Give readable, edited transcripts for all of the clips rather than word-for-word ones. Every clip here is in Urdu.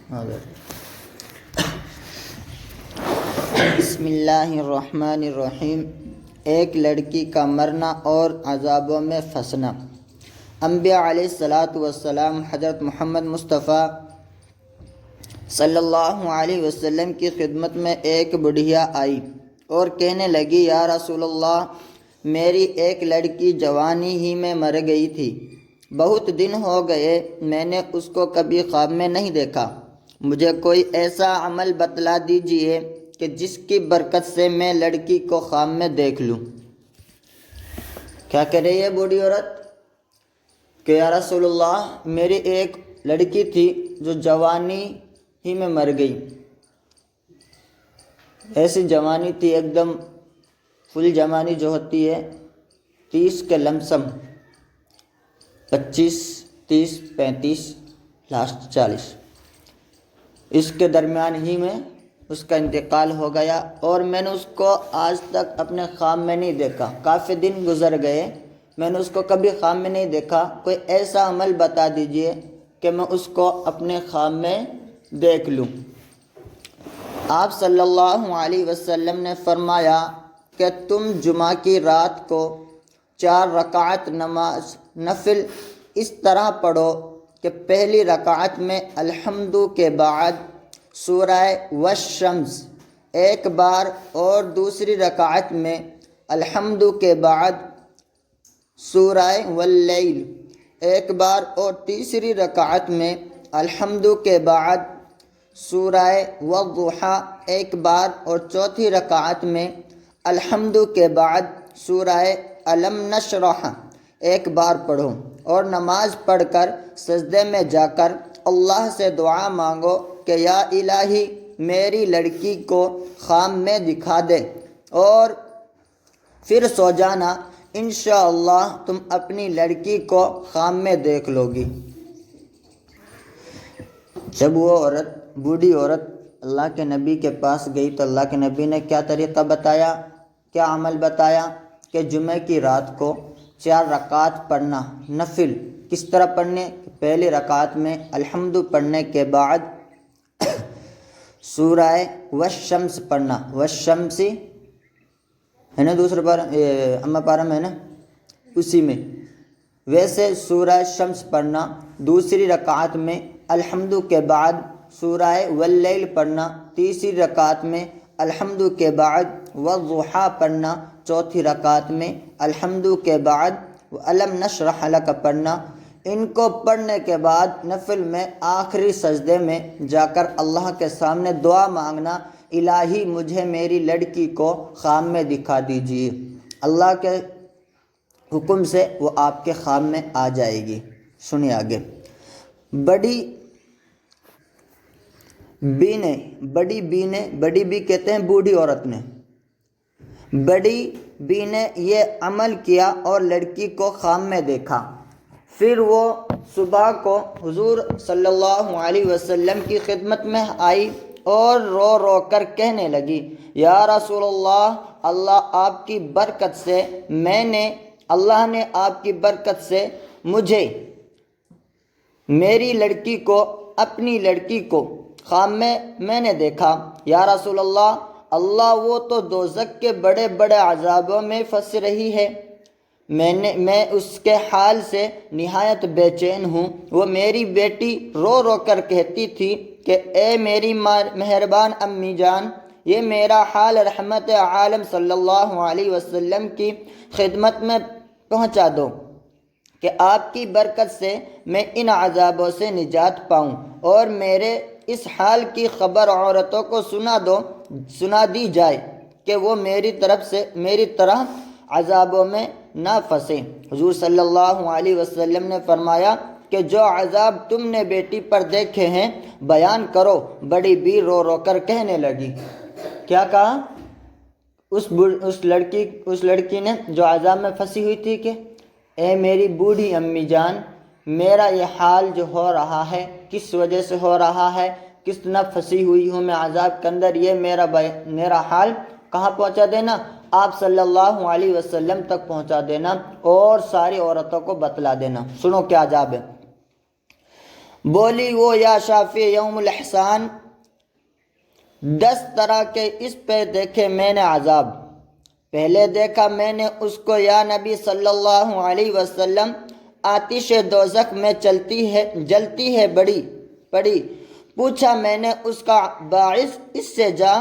بسم اللہ الرحمن الرحیم۔ ایک لڑکی کا مرنا اور عذابوں میں پھنسنا۔ انبیاء علیہ الصلاۃ والسلام حضرت محمد مصطفیٰ صلی اللہ علیہ وسلم کی خدمت میں ایک بڑھیا آئی اور کہنے لگی، یا رسول اللہ، میری ایک لڑکی جوانی ہی میں مر گئی تھی، بہت دن ہو گئے، میں نے اس کو کبھی خواب میں نہیں دیکھا، مجھے کوئی ایسا عمل بتلا دیجئے کہ جس کی برکت سے میں لڑکی کو خواب میں دیکھ لوں۔ کیا کہہ رہی ہے بوڑھی عورت کہ یا رسول اللہ، میری ایک لڑکی تھی جو جوانی ہی میں مر گئی، ایسی جوانی تھی ایک دم فل جوانی جو ہوتی ہے 30 کے لمسم، 25 30 35 لاسٹ 40، اس کے درمیان ہی میں اس کا انتقال ہو گیا، اور میں نے اس کو آج تک اپنے خواب میں نہیں دیکھا۔ کافی دن گزر گئے، میں نے اس کو کبھی خواب میں نہیں دیکھا، کوئی ایسا عمل بتا دیجئے کہ میں اس کو اپنے خواب میں دیکھ لوں۔ آپ صلی اللہ علیہ وسلم نے فرمایا کہ تم جمعہ کی رات کو 4 رکعت نماز نفل اس طرح پڑھو کہ پہلی رکعت میں الحمد کے بعد سورہ والشمس ایک بار، اور دوسری رکعت میں الحمد کے بعد سورہ واللیل ایک بار، اور تیسری رکعت میں الحمد کے بعد سورہ والضحیٰ ایک بار، اور چوتھی رکعت میں الحمد کے بعد سورہ الم نشرح ایک بار پڑھو، اور نماز پڑھ کر سجدے میں جا کر اللہ سے دعا مانگو کہ یا الہی، میری لڑکی کو خواب میں دکھا دے، اور پھر سو جانا، انشاءاللہ تم اپنی لڑکی کو خواب میں دیکھ لو گی۔ جب وہ بوڑھی عورت اللہ کے نبی کے پاس گئی تو اللہ کے نبی نے کیا طریقہ بتایا، کیا عمل بتایا کہ جمعہ کی رات کو 4 رکعت پڑھنا نفل۔ کس طرح پڑھنے؟ پہلی رکعت میں الحمد پڑھنے کے بعد سورہ والشمس پڑھنا، والشمس ہے نا دوسرے پارہ اما پارہ میں ہے نا، اسی میں ویسے سورہ شمس پڑھنا، دوسری رکعت میں الحمد کے بعد سورہ واللیل پڑھنا، تیسری رکعت میں الحمد کے بعد والضحیٰ پڑھنا، چوتھی رکعت میں الحمد کے بعد الم نشرح لک پڑھنا۔ ان کو پڑھنے کے بعد نفل میں آخری سجدے میں جا کر اللہ کے سامنے دعا مانگنا، الہی مجھے میری لڑکی کو خواب میں دکھا دیجیے۔ اللہ کے حکم سے وہ آپ کے خواب میں آ جائے گی۔ سنیے آگے۔ بڑی بی کہتے ہیں بوڑھی عورت نے، بڑی بی نے یہ عمل کیا اور لڑکی کو خواب میں دیکھا۔ پھر وہ صبح کو حضور صلی اللہ علیہ وسلم کی خدمت میں آئی اور رو رو کر کہنے لگی، یا رسول اللہ، آپ کی برکت سے اللہ نے آپ کی برکت سے مجھے میری لڑکی کو، اپنی لڑکی کو خواب میں نے دیکھا۔ یا رسول اللہ، وہ تو دوزخ کے بڑے بڑے عذابوں میں پھنس رہی ہے، میں اس کے حال سے نہایت بے چین ہوں۔ وہ میری بیٹی رو رو کر کہتی تھی کہ اے میری مہربان امی جان، یہ میرا حال رحمت عالم صلی اللہ علیہ وسلم کی خدمت میں پہنچا دو کہ آپ کی برکت سے میں ان عذابوں سے نجات پاؤں، اور میرے اس حال کی خبر عورتوں کو سنا دی جائے کہ وہ میری طرح عذابوں میں نہ پھنسیں۔ حضور صلی اللہ علیہ وسلم نے فرمایا کہ جو عذاب تم نے بیٹی پر دیکھے ہیں بیان کرو۔ بڑی بی رو رو کر کہنے لگی، کیا کہا؟ اس لڑکی نے جو عذاب میں پھنسی ہوئی تھی کہ اے میری بوڑھی امی جان، میرا یہ حال جو ہو رہا ہے کس وجہ سے ہو رہا ہے، کس طرح پھنسی ہوئی ہوں میں عذاب کے اندر، یہ میرا حال کہاں پہنچا دینا؟ آپ صلی اللہ علیہ وسلم تک پہنچا دینا اور ساری عورتوں کو بتلا دینا۔ سنو کیا عذاب ہے۔ بولی وہ یا شافی یوم الاحسان 10 طرح کے اس پہ دیکھے میں نے عذاب. پہلے دیکھا میں نے اس کو یا نبی صلی اللہ علیہ وسلم آتش دوزخ میں جلتی ہے بڑی پڑی. پوچھا میں نے اس کا باعث اس سے جا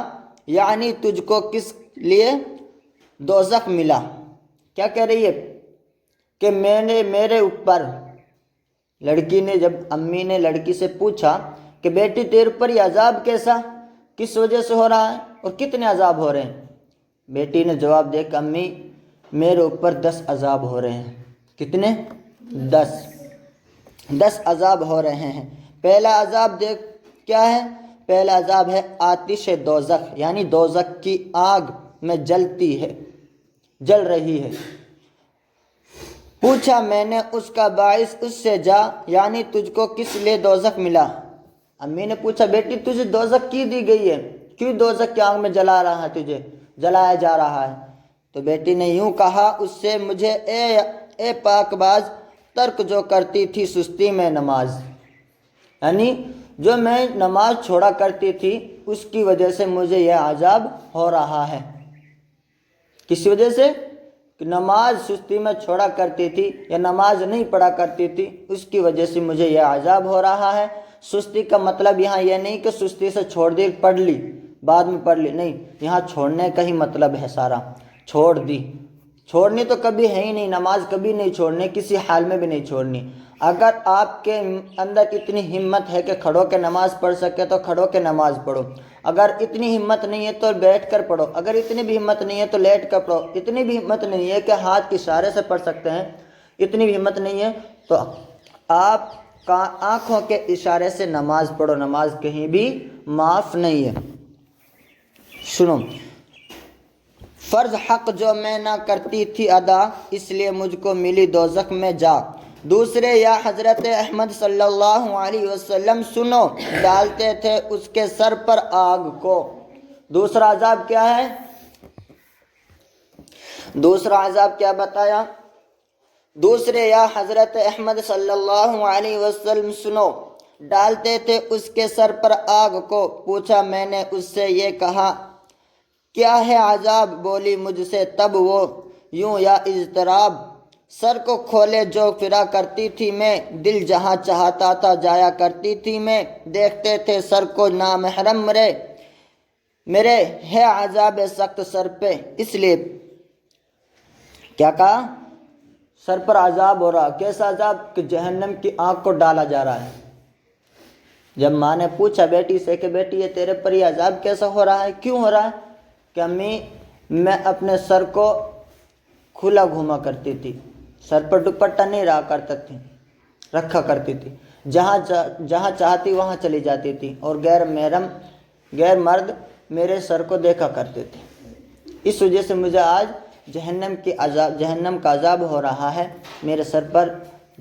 یعنی تجھ کو کس لیے دوزخ ملا. کیا کہہ رہی ہے کہ میرے اوپر لڑکی نے جب امی نے لڑکی سے پوچھا کہ بیٹی تیرے پر یہ عذاب کیسا کس وجہ سے ہو رہا ہے اور کتنے عذاب ہو رہے ہیں. بیٹی نے جواب دیا کہ امی میرے اوپر 10 عذاب ہو رہے ہیں. کتنے؟ 10 عذاب ہو رہے ہیں. پہلا عذاب دیکھ کیا ہے؟ پہلا عذاب ہے آتش دوزخ یعنی دوزخ کی آگ میں جل رہی ہے. پوچھا میں نے اس کا باعث اس سے جا یعنی تجھ کو کس لیے دوزخ ملا. امی نے پوچھا بیٹی تجھے دوزخ کی دی گئی ہے کیوں دوزخ کی آگ میں جلایا جا رہا ہے. تو بیٹی نے یوں کہا اس سے مجھے اے پاک باز ترک جو کرتی تھی سستی میں نماز یعنی جو میں نماز چھوڑا کرتی تھی اس کی وجہ سے مجھے یہ عذاب ہو رہا ہے. کس وجہ سے؟ کہ نماز سستی میں چھوڑا کرتی تھی یا نماز نہیں پڑھا کرتی تھی اس کی وجہ سے مجھے یہ عذاب ہو رہا ہے. سستی کا مطلب یہاں یہ نہیں کہ سستی سے چھوڑ دی پڑھ لی بعد میں پڑھ لی، نہیں، یہاں چھوڑنے کا ہی مطلب ہے سارا. چھوڑ دی، چھوڑنی تو کبھی ہے ہی نہیں، نماز کبھی نہیں چھوڑنی، کسی حال میں بھی نہیں چھوڑنی. اگر آپ کے اندر اتنی ہمت ہے کہ کھڑو کے نماز پڑھ سکے تو کھڑو کے نماز پڑھو. اگر اتنی ہمت نہیں ہے تو بیٹھ کر پڑھو. اگر اتنی بھی ہمت نہیں ہے تو لیٹ کر پڑھو. اتنی بھی ہمت نہیں ہے کہ ہاتھ کے اشارے سے پڑھ سکتے ہیں، اتنی بھی ہمت نہیں ہے تو آپ آنکھوں کے اشارے سے نماز پڑھو. نماز کہیں بھی معاف نہیں ہے. سنو، فرض حق جو میں نہ کرتی تھی ادا اس لیے مجھ کو ملی دوزخ میں جا. دوسرے یا حضرت احمد صلی اللہ علیہ وسلم سنو ڈالتے تھے اس کے سر پر آگ کو. دوسرا عذاب کیا ہے؟ دوسرا عذاب کیا بتایا؟ دوسرے یا حضرت احمد صلی اللہ علیہ وسلم سنو ڈالتے تھے اس کے سر پر آگ کو. پوچھا میں نے اس سے یہ کہا کیا ہے عذاب؟ بولی مجھ سے تب وہ یوں یا اضطراب سر کو کھولے جو پھرا کرتی تھی میں، دل جہاں چاہتا تھا جایا کرتی تھی میں. دیکھتے تھے سر کو نامحرم میرے ہے عذاب سخت سر پہ. اس لیے کیا کہا؟ سر پر عذاب ہو رہا. کیسا عذاب؟ کہ جہنم کی آگ کو ڈالا جا رہا ہے. جب ماں نے پوچھا بیٹی سے کہ بیٹی یہ تیرے پر یہ عذاب کیسا ہو رہا ہے، کیوں ہو رہا ہے؟ کہ امی میں اپنے سر کو کھلا گھوما کرتی تھی، سر پر دوپٹہ نہیں رکھا کرتی تھی، جہاں چاہتی وہاں چلی جاتی تھی اور غیر مرد میرے سر کو دیکھا کرتے تھے. اس وجہ سے مجھے آج جہنم کا عذاب ہو رہا ہے، میرے سر پر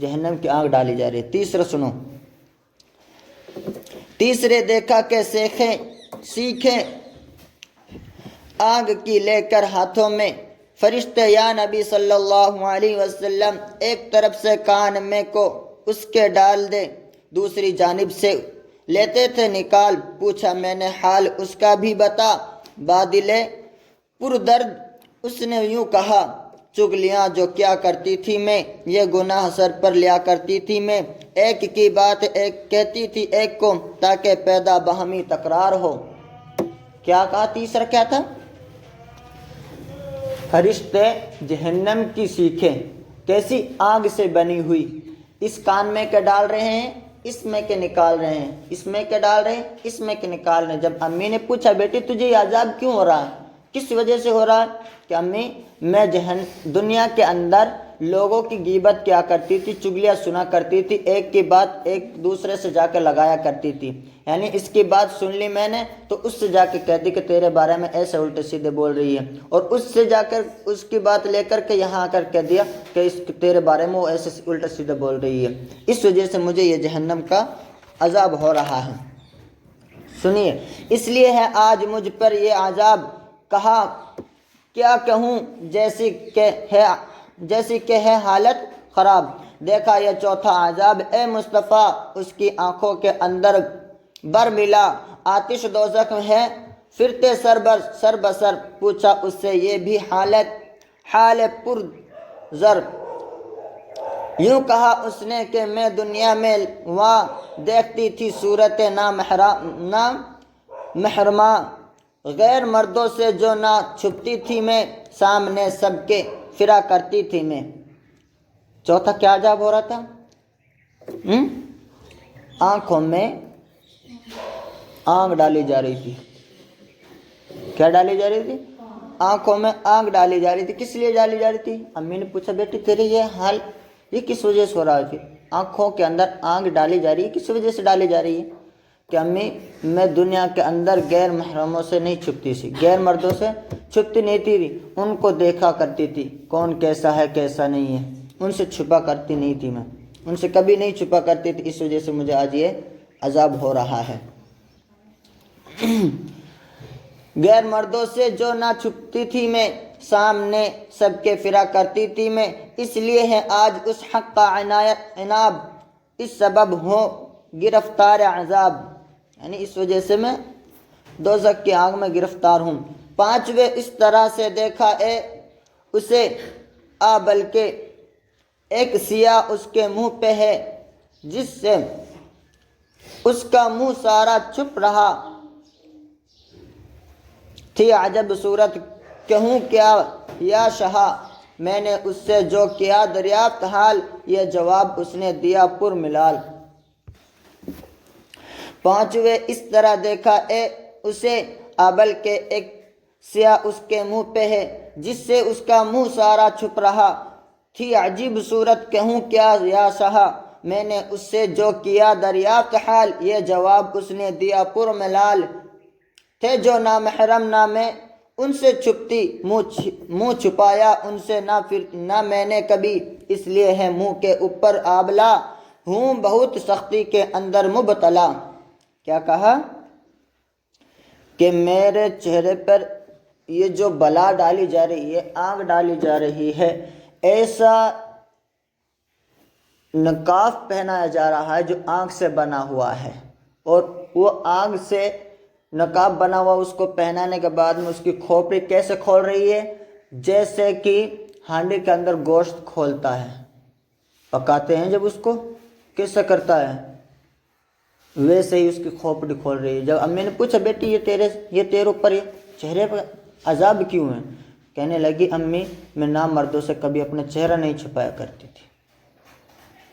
جہنم کی آگ ڈالی جا رہی ہے. تیسرا سنو. تیسرے دیکھا کہ سیکھیں آگ کی لے کر ہاتھوں میں فرشتے یا نبی صلی اللہ علیہ وسلم ایک طرف سے کان میں کو اس کے ڈال دے دوسری جانب سے لیتے تھے نکال. پوچھا میں نے حال اس کا بھی بتا. بادل پر درد اس نے یوں کہا چگلیاں جو کیا کرتی تھی میں، یہ گناہ سر پر لیا کرتی تھی میں. ایک کی بات ایک کہتی تھی ایک کو تاکہ پیدا باہمی تکرار ہو. کیا کہا؟ تیسرا کیا تھا؟ فرشتے جہنم کی سیکھیں کیسی آگ سے بنی ہوئی اس کان میں کے ڈال رہے ہیں، اس میں کے نکال رہے ہیں، اس میں کے ڈال رہے ہیں، اس میں کے نکال رہے ہیں. جب امی نے پوچھا بیٹی تجھے یہ عذاب کیوں ہو رہا ہے، کس وجہ سے ہو رہا ہے؟ کہ امی میں دنیا کے اندر لوگوں کی غیبت کیا کرتی تھی، چگلیاں سنا کرتی تھی، ایک کی بات ایک دوسرے سے جا کے لگایا کرتی تھی. یعنی اس کی بات سن لی میں نے تو اس سے جا کے کہتی کہ تیرے بارے میں ایسے الٹے سیدھے بول رہی ہے، اور اس سے جا کر اس کی بات لے کر کے یہاں آ کر کہہ دیا کہ تیرے بارے میں وہ ایسے الٹے سیدھے بول رہی ہے. اس وجہ سے مجھے یہ جہنم کا عذاب ہو رہا ہے. سنیے، اس لیے ہے آج مجھ پر یہ عذاب. کہا کیا کہوں جیسی کہ ہے حالت خراب. دیکھا یہ چوتھا عذاب اے مصطفیٰ اس کی آنکھوں کے اندر بر ملا، آتش دوزخ ہے، پھرتے سر بسر، پوچھا اس سے یہ بھی حال پر زر، یوں کہا اس نے کہ میں دنیا میں وہاں دیکھتی تھی صورت محرمہ غیر مردوں سے جو نہ چھپتی تھی میں، سامنے سب کے پھرا کرتی تھی میں۔ چوتھا کیا عذاب ہو رہا تھا؟ آنکھوں میں آنکھ ڈالی جا رہی تھی۔ کیا ڈالی جا رہی تھی؟ آنکھوں میں آنکھ ڈالی جا رہی تھی۔ کس لیے ڈالی جا رہی تھی؟ امی نے پوچھا بیٹی تیرے یہ حال یہ کس وجہ سے ہو رہا ہے؟ آنکھوں کے اندر آنکھ ڈالی جا رہی ہے، کس وجہ سے ڈالی جا رہی ہے؟ کہ امی میں دنیا کے اندر غیر محرموں سے نہیں چھپتی تھی، غیر مردوں سے چھپتی نہیں تھی، ان کو دیکھا کرتی تھی کون کیسا ہے کیسا نہیں ہے، ان سے چھپا کرتی نہیں تھی، میں ان سے کبھی نہیں چھپا کرتی تھی، اس وجہ سے مجھے آج یہ عذاب ہو رہا ہے۔ غیر مردوں سے جو نہ چھپتی تھی میں، سامنے سب کے پھرا کرتی تھی میں، اس لیے ہے آج اس حق کا عناب، اس سبب ہو گرفتار عذاب، یعنی اس وجہ سے میں دوزخ کی آگ میں گرفتار ہوں۔ پانچویں اس طرح سے دیکھا اسے بلکہ ایک سیاہ اس کے منہ پہ ہے جس سے اس کا منہ سارا چھپ رہا تھی، عجب صورت کہوں کیا یا شہا، میں نے اس سے جو کیا دریافت حال، یہ جواب اس نے دیا پر ملال۔ پانچویں اس طرح دیکھا اسے بلکہ ایک سیاہ اس کے منہ پہ ہے جس سے اس کا منہ سارا چھپ رہا تھی، عجیب صورت کہوں کیا یا شہا، میں نے اس سے جو کیا دریافت حال، یہ جواب اس نے دیا پر ملال۔ تھے جو نامحرم نہ میں ان سے چھپتی، منہ چھپایا ان سے نہ میں نے کبھی، اس لیے ہے منہ کے اوپر آبلا، ہوں بہت سختی کے اندر مبتلا۔ کیا کہا؟ کہ میرے چہرے پر یہ جو بلا ڈالی جا رہی ہے، آگ ڈالی جا رہی ہے، ایسا نقاب پہنایا جا رہا ہے جو آگ سے بنا ہوا ہے، اور وہ آگ سے نقاب بنا ہوا اس کو پہنانے کے بعد میں اس کی کھوپڑی کیسے کھول رہی ہے؟ جیسے کہ ہانڈی کے اندر گوشت کھولتا ہے، پکاتے ہیں جب اس کو کیسے کرتا ہے، ویسے ہی اس کی کھوپڑی کھول رہی ہے۔ جب امی نے پوچھا بیٹی یہ تیرے اوپر یہ چہرے پر عذاب کیوں ہے؟ کہنے لگی امی میں نامردوں سے کبھی اپنا چہرہ نہیں چھپایا کرتی تھی،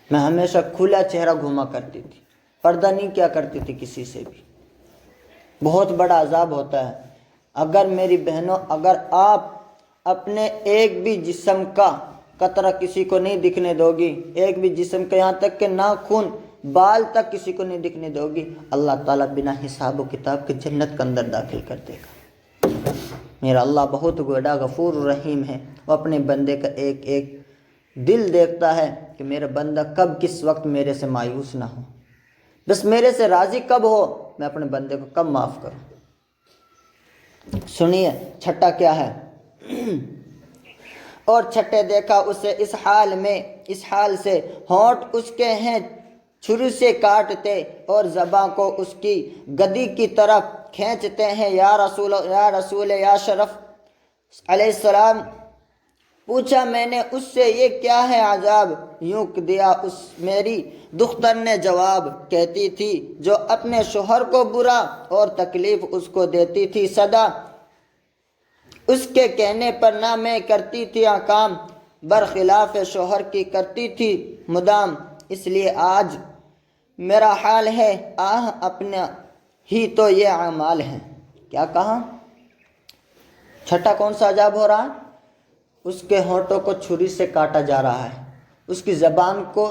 میں ہمیشہ کھلا چہرہ گھوما کرتی تھی، پردہ نہیں کیا کرتی تھی کسی سے بھی۔ بہت بڑا عذاب ہوتا ہے۔ اگر میری بہنوں، اگر آپ اپنے ایک بھی جسم کا قطرہ کسی کو نہیں دکھنے دو گی، ایک بھی جسم کا، یہاں تک کہ ناخن بال تک کسی کو نہیں دکھنے دو گی، اللہ تعالیٰ بنا حساب و کتاب کے جنت کے اندر داخل کر دے گا۔ میرا اللہ بہت بڑا غفور رحیم ہے، وہ اپنے بندے کا ایک ایک دل دیکھتا ہے کہ میرا بندہ کب کس وقت میرے سے مایوس نہ ہو، بس میرے سے راضی کب ہو، میں اپنے بندے کو کب معاف کروں۔ سنیے چھٹا کیا ہے؟ اور چھٹے دیکھا اسے اس حال سے، ہونٹ اس کے ہیں چھری سے کاٹتے، اور زباں کو اس کی گدی کی طرف کھینچتے ہیں۔ یا رسول یا شرف علیہ السلام پوچھا میں نے اس سے یہ کیا ہے عذاب؟ یوں دیا اس میری دختر نے جواب، کہتی تھی جو اپنے شوہر کو برا اور تکلیف اس کو دیتی تھی صدا، اس کے کہنے پر نہ میں کرتی تھی کام، برخلاف شوہر کی کرتی تھی مدام، اس لیے آج میرا حال ہے اپنا ہی تو یہ اعمال ہیں۔ کیا کہا؟ چھٹا کون سا عذاب ہو رہا ہے؟ اس کے ہونٹوں کو چھری سے کاٹا جا رہا ہے، اس کی زبان کو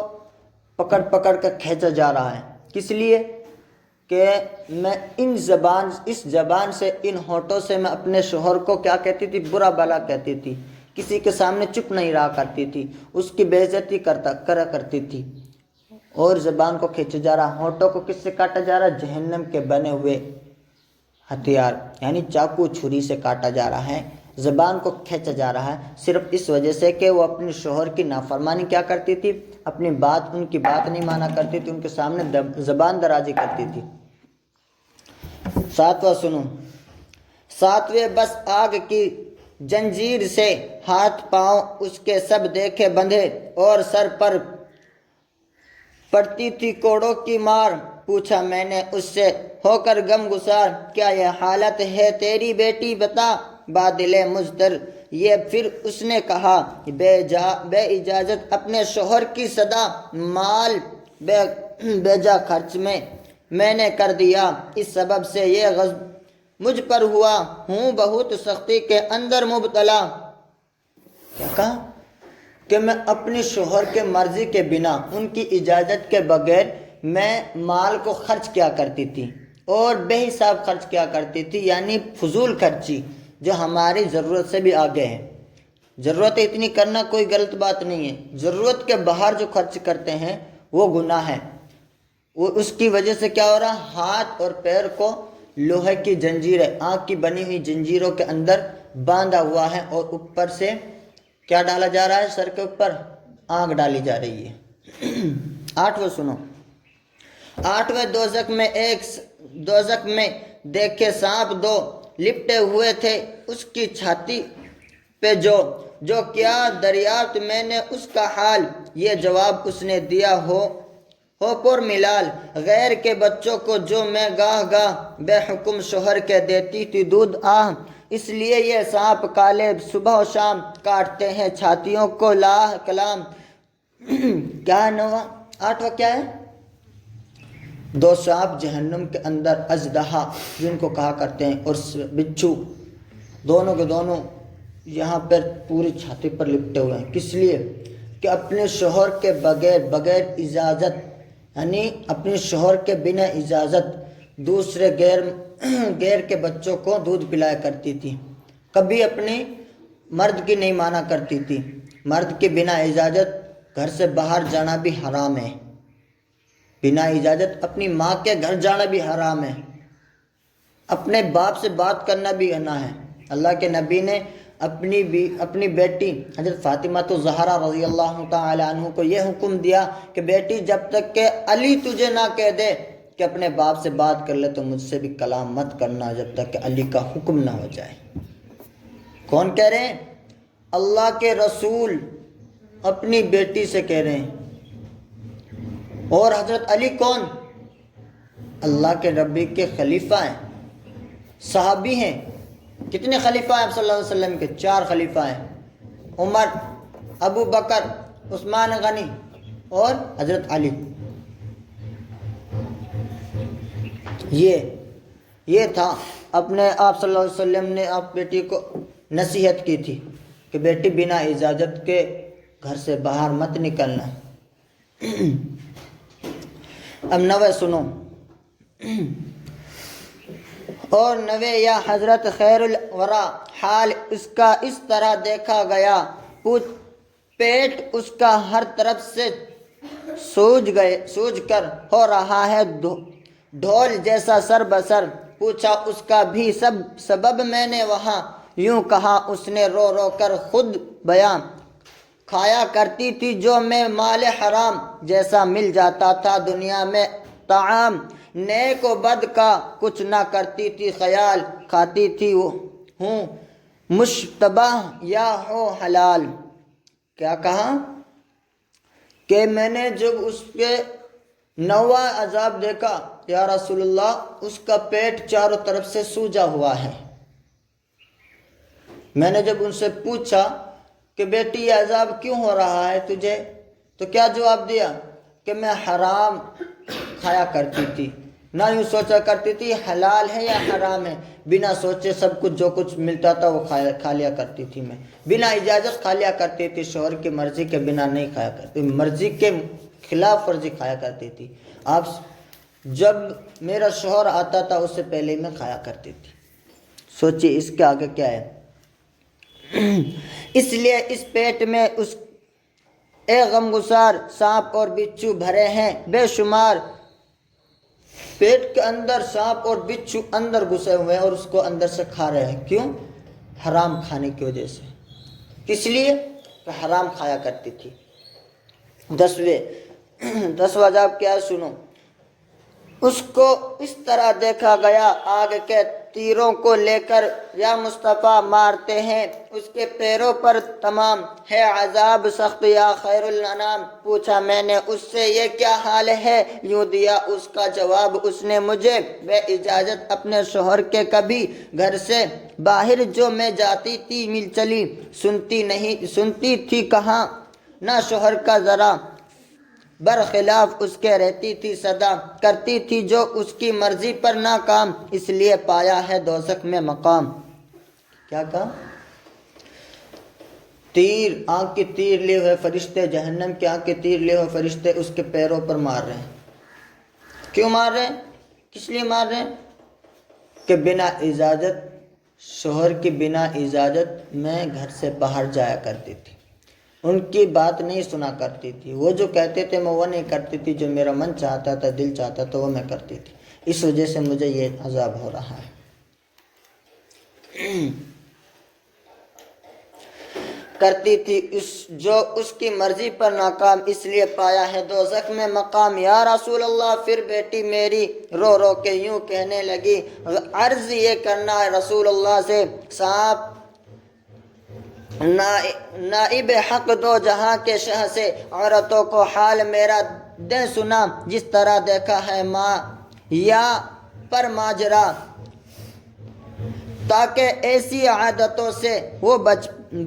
پکڑ کر کھینچا جا رہا ہے۔ کس لیے؟ کہ میں اس زبان سے، ان ہونٹوں سے میں اپنے شوہر کو کیا کہتی تھی؟ برا بلا کہتی تھی، کسی کے سامنے چپ نہیں رہا کرتی تھی، اس کی بے عزتی کرا کرتی تھی، اور زبان کو کھینچا جا رہا۔ ہونٹوں کو کس سے کاٹا جا رہا؟ جہنم کے بنے ہوئے ہتھیار، یعنی چاقو چھری سے کاٹا جا رہا ہے زبان کو کھینچا جا رہا ہے صرف اس وجہ سے کہ وہ اپنے شوہر کی نافرمانی کیا کرتی تھی، ان کی بات نہیں مانا کرتی تھی، ان کے سامنے زبان درازی کرتی تھی۔ ساتواں سنو، ساتویں بس آگ کی جنجیر سے ہاتھ پاؤں اس کے سب دیکھے بندھے اور سر پر پڑتی تھی کوڑوں کی مار۔ پوچھا میں نے اس سے ہو کر غم گسار، کیا یہ حالت ہے تیری بیٹی بتا بادل مضطر۔ یہ پھر اس نے کہا بے اجازت اپنے شوہر کی صدا، مال بے جا خرچ میں نے کر دیا، اس سبب سے یہ غضب مجھ پر ہوا، ہوں بہت سختی کے اندر مبتلا۔ کیا کہا کہ میں اپنی شوہر کے مرضی کے بنا، ان کی اجازت کے بغیر میں مال کو خرچ کیا کرتی تھی اور بے حساب خرچ کیا کرتی تھی، یعنی فضول خرچی جو ہماری ضرورت سے بھی آگے ہے۔ ضرورت اتنی کرنا کوئی غلط بات نہیں ہے، ضرورت کے باہر جو خرچ کرتے ہیں وہ گناہ ہے۔ وہ اس کی وجہ سے کیا ہو رہا، ہاتھ اور پیر کو لوہے کی جنجیر، آنکھ کی بنی ہوئی جنجیروں کے اندر باندھا ہوا ہے، اور اوپر سے کیا ڈالا جا رہا ہے، سر کے اوپر آگ ڈالی جا رہی ہے۔ آٹھواں سنو، آٹھویں دوزخ میں دیکھے سانپ دو لپٹے ہوئے تھے اس کی چھاتی پہ، جو کیا دریافت میں نے اس کا حال، یہ جواب اس نے دیا ہو پر ملال، غیر کے بچوں کو جو میں گاہ گاہ بے حکم شوہر کے دیتی تھی دودھ آہ، اس لیے یہ سانپ کالے صبح و شام کاٹتے ہیں چھاتیوں کو لاہ کلام۔ کیا ہے نواں آٹھواں کیا ہے، دو سانپ جہنم کے اندر اژدہا جن کو کہا کرتے ہیں اور بچھو، دونوں کے دونوں یہاں پر پوری چھاتی پر لپٹے ہوئے ہیں، کس لیے کہ اپنے شوہر کے بغیر اجازت، یعنی اپنے شوہر کے بنا اجازت دوسرے غیر کے بچوں کو دودھ پلایا کرتی تھی، کبھی اپنی مرد کی نہیں مانا کرتی تھی۔ مرد کے بنا اجازت گھر سے باہر جانا بھی حرام ہے، بنا اجازت اپنی ماں کے گھر جانا بھی حرام ہے، اپنے باپ سے بات کرنا بھی گناہ ہے۔ اللہ کے نبی نے اپنی بیٹی حضرت فاطمہ الزہرا رضی اللہ تعالی عنہ کو یہ حکم دیا کہ بیٹی جب تک کہ علی تجھے نہ کہہ دے کہ اپنے باپ سے بات کر لے تو مجھ سے بھی کلام مت کرنا جب تک کہ علی کا حکم نہ ہو جائے۔ کون کہہ رہے ہیں؟ اللہ کے رسول اپنی بیٹی سے کہہ رہے ہیں، اور حضرت علی کون؟ اللہ کے نبی کے خلیفہ ہیں، صحابی ہیں۔ کتنے خلیفہ ہیں صلی اللہ علیہ وسلم کے؟ 4 خلیفہ ہیں، عمر، ابو بکر، عثمان غنی اور حضرت علی۔ یہ تھا اپنے آپ صلی اللہ علیہ وسلم نے آپ بیٹی کو نصیحت کی تھی کہ بیٹی بنا اجازت کے گھر سے باہر مت نکلنا۔ اب 9 سنو، اور 9 یا حضرت خیر الورا حال اس کا اس طرح دیکھا گیا، پیٹ اس کا ہر طرف سے سوج کر ہو رہا ہے ڈھول جیسا سر بسر۔ پوچھا اس کا بھی سبب، میں نے وہاں یوں کہا اس نے رو رو کر خود بیان، کھایا کرتی تھی جو میں مال حرام، جیسا مل جاتا تھا دنیا میں طعام، نیک و بد کا کچھ نہ کرتی تھی خیال، کھاتی تھی ہوں مشتبہ یا ہو حلال۔ کیا کہا کہ میں نے جب اس کے 9واں عذاب دیکھا، یا رسول اللہ اس کا پیٹ چاروں طرف سے سوجا ہوا ہے۔ میں نے جب ان سے پوچھا کہ بیٹی یہ عذاب کیوں ہو رہا ہے تجھے، تو کیا جواب دیا کہ میں حرام کھایا کرتی تھی، نہ یوں سوچا کرتی تھی حلال ہے یا حرام ہے، بنا سوچے سب کچھ جو کچھ ملتا تھا وہ کھا لیا کرتی تھی، میں بنا اجازت کھا لیا کرتی تھی، شوہر کی مرضی کے بنا نہیں کھایا کرتی، مرضی کے خلاف ورزی کھایا کرتی تھی۔ آپ جب میرا شوہر آتا تھا اس سے پہلے میں کھایا کرتی تھی۔ سوچیے اس کے آگے کیا ہے۔ اس لیے اس پیٹ میں اس اے غمگسار سانپ اور بچھو بھرے ہیں بے شمار، پیٹ کے اندر سانپ اور بچھو اندر گھسے ہوئے ہیں اور اس کو اندر سے کھا رہے ہیں۔ کیوں؟ حرام کھانے کی وجہ سے، اس لیے کہ حرام کھایا کرتی تھی۔ 10واں عذاب کیا ہے سنو، اس کو اس طرح دیکھا گیا آگ کے تیروں کو لے کر یا مصطفیٰ مارتے ہیں، اس کے پیروں پر تمام ہے عذاب سخت یا خیر الانام۔ پوچھا میں نے اس سے یہ کیا حال ہے، یوں دیا اس کا جواب اس نے مجھے بے اجازت اپنے شوہر کے کبھی گھر سے باہر جو میں جاتی تھی مل چلی، سنتی تھی کہاں نہ شوہر کا ذرا، برخلاف اس کے رہتی تھی صدا، کرتی تھی جو اس کی مرضی پر نہ کام، اس لیے پایا ہے دوزخ میں مقام۔ کیا کہا؟ تیر، آنکھ کے تیر لیے ہوئے فرشتے، جہنم کے آنکھ کے تیر لیے ہوئے فرشتے اس کے پیروں پر مار رہے ہیں۔ کیوں مار رہے ہیں؟ کس لیے مار رہے ہیں؟ کہ بنا اجازت، شوہر کی بنا اجازت میں گھر سے باہر جایا کرتی تھی، ان کی بات نہیں سنا کرتی تھی، وہ جو کہتے تھے میں وہ نہیں کرتی تھی، جو میرا من چاہتا تھا، دل چاہتا تھا وہ میں کرتی تھی، اس وجہ سے مجھے یہ عذاب ہو رہا ہے۔ کرتی تھی جو اس کی مرضی پر ناکام، اس لیے پایا ہے دوزخ میں مقام۔ یا رسول اللہ، پھر بیٹی میری رو رو کے یوں کہنے لگی، عرض یہ کرنا ہے رسول اللہ سے، صاحب نائب حق دو جہاں کے شہ سے، عورتوں کو حال میرا دے سنا، جس طرح دیکھا ہے ماں یا پر ماجرا، تاکہ ایسی عادتوں سے وہ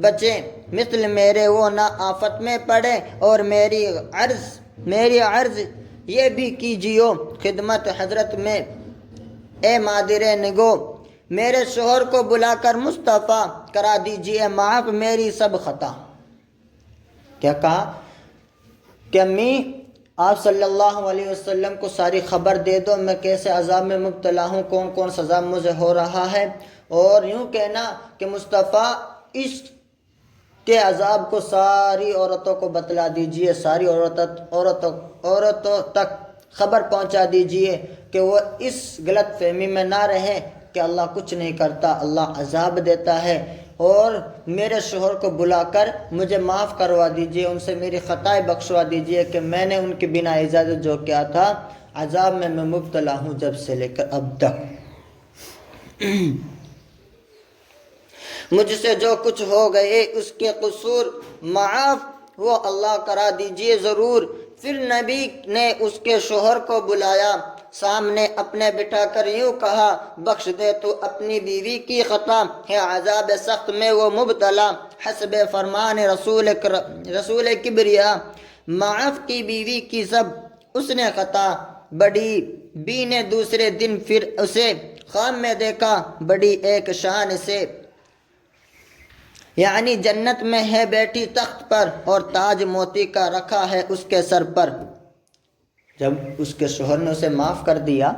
بچیں مثل میرے، وہ نہ آفت میں پڑے، اور میری عرض یہ بھی کیجیو خدمت حضرت میں، اے مادر نگو، میرے شوہر کو بلا کر مصطفیٰ کرا دیجئے معاف میری سب خطا۔ کیا کہا کہ امی آپ صلی اللہ علیہ وسلم کو ساری خبر دے دو، میں کیسے عذاب میں مبتلا ہوں، کون کون سزا مجھے ہو رہا ہے، اور یوں کہنا کہ مصطفیٰ اس کے عذاب کو ساری عورتوں کو بتلا دیجئے، ساری عورتوں تک خبر پہنچا دیجئے کہ وہ اس غلط فہمی میں نہ رہے کہ اللہ کچھ نہیں کرتا، اللہ عذاب دیتا ہے، اور میرے شوہر کو بلا کر مجھے معاف کروا دیجئے، ان سے میری خطائیں بخشوا دیجئے کہ میں نے ان کی بنا اجازت جو کیا تھا، عذاب میں مبتلا ہوں جب سے لے کر اب تک۔ مجھ سے جو کچھ ہو گئے اس کے قصور معاف وہ اللہ کرا دیجئے ضرور۔ پھر نبی نے اس کے شوہر کو بلایا، سامنے اپنے بٹھا کر یوں کہا، بخش دے تو اپنی بیوی کی خطا، ہے عذاب سخت میں وہ مبتلا، حسب فرمان رسول کبریا، معاف کی بیوی کی سب اس نے خطا، بڑی بی نے دوسرے دن پھر اسے خواب میں دیکھا بڑی ایک شان سے، یعنی جنت میں ہے بیٹھی تخت پر، اور تاج موتی کا رکھا ہے اس کے سر پر۔ جب اس کے شوہر نے اسے معاف کر دیا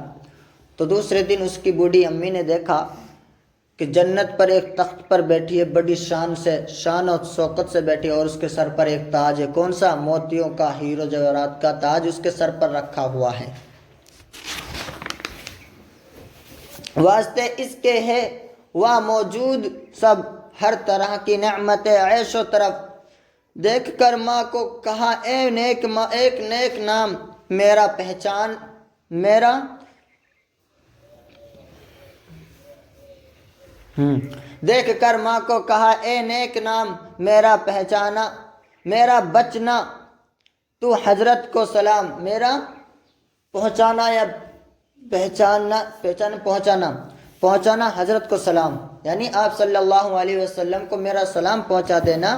تو دوسرے دن اس کی بوڑھی امی نے دیکھا کہ جنت پر ایک تخت پر بیٹھی ہے، بڑی شان و شوکت سے بیٹھی ہے، اور اس کے سر پر ایک تاج ہے۔ کون سا؟ موتیوں کا، ہیرو جواہرات کا تاج اس کے سر پر رکھا ہوا ہے۔ واسطے اس کے ہے وہاں موجود سب ہر طرح کی نعمت عیش و طرف، دیکھ کر ماں کو کہا، اے نیک ماں، ایک نیک نام میرا پہچان، دیکھ کر ماں کو کہا، اے نیک نام میرا پہچانا، میرا بچنا تو حضرت کو سلام، میرا پہنچانا یا پہنچانا حضرت کو سلام، یعنی آپ صلی اللہ علیہ وسلم کو میرا سلام پہنچا دینا،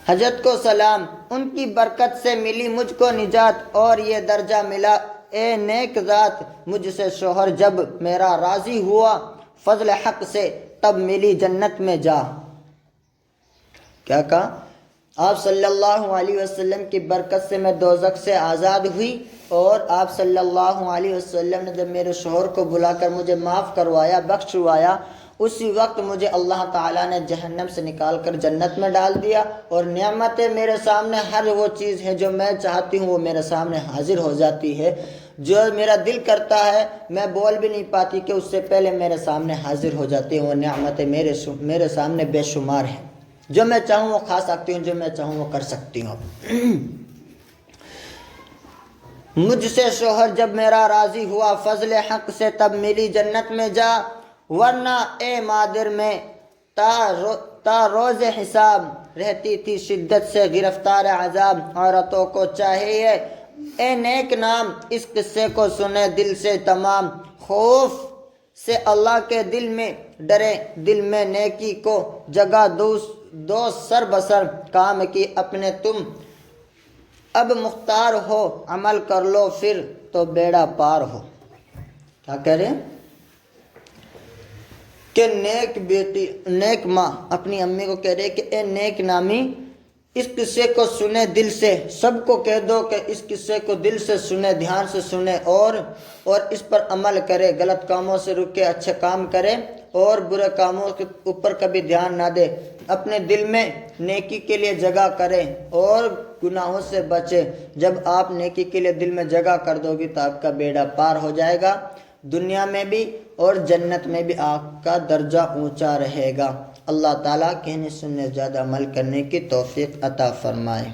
حضرت کو سلام، ان کی برکت سے ملی مجھ کو نجات، اور یہ درجہ ملا اے نیک ذات مجھ سے شوہر جب میرا راضی ہوا فضل حق سے، تب ملی جنت میں جا۔ کیا کہا؟ آپ صلی اللہ علیہ وسلم کی برکت سے میں دوزخ سے آزاد ہوئی، اور آپ صلی اللہ علیہ وسلم نے جب میرے شوہر کو بلا کر مجھے معاف کروایا، بخشوایا، اسی وقت مجھے اللہ تعالیٰ نے جہنم سے نکال کر جنت میں ڈال دیا، اور نعمتیں میرے سامنے، ہر وہ چیز ہے جو میں چاہتی ہوں وہ میرے سامنے حاضر ہو جاتی ہے۔ جو میرا دل کرتا ہے میں بول بھی نہیں پاتی کہ اس سے پہلے میرے سامنے حاضر ہو جاتی ہیں. وہ نعمتیں میرے سامنے بے شمار ہیں. جو میں چاہوں وہ کھا سکتی ہوں, جو میں چاہوں وہ کر سکتی ہوں. مجھ سے شوہر جب میرا راضی ہوا فضل حق سے تب ملی جنت میں جا, ورنہ اے مادر میں تا روز حساب رہتی تھی شدت سے گرفتار عذاب. عورتوں کو چاہیے اے نیک نام اس قصے کو سنے دل سے تمام, خوف سے اللہ کے دل میں ڈرے, دل میں نیکی کو جگہ دو سر بسر کام کی اپنے تم اب مختار ہو, عمل کر لو پھر تو بیڑا پار ہو. کیا کہہ رہے ہیں کہ نیک بیٹی, نیک ماں اپنی امی کو کہہ رہے کہ اے نیک نامی اس قصے کو سنے دل سے, سب کو کہہ دو کہ اس قصے کو دل سے سنے, دھیان سے سنے اور اس پر عمل کرے, غلط کاموں سے رکے, اچھے کام کرے اور برے کاموں کے اوپر کبھی دھیان نہ دے, اپنے دل میں نیکی کے لیے جگہ کرے اور گناہوں سے بچے. جب آپ نیکی کے لیے دل میں جگہ کر دو گی تو آپ کا بیڑا پار ہو جائے گا, دنیا میں بھی اور جنت میں بھی آپ کا درجہ اونچا رہے گا. اللہ تعالیٰ کہنے سننے زیادہ عمل کرنے کی توفیق عطا فرمائے.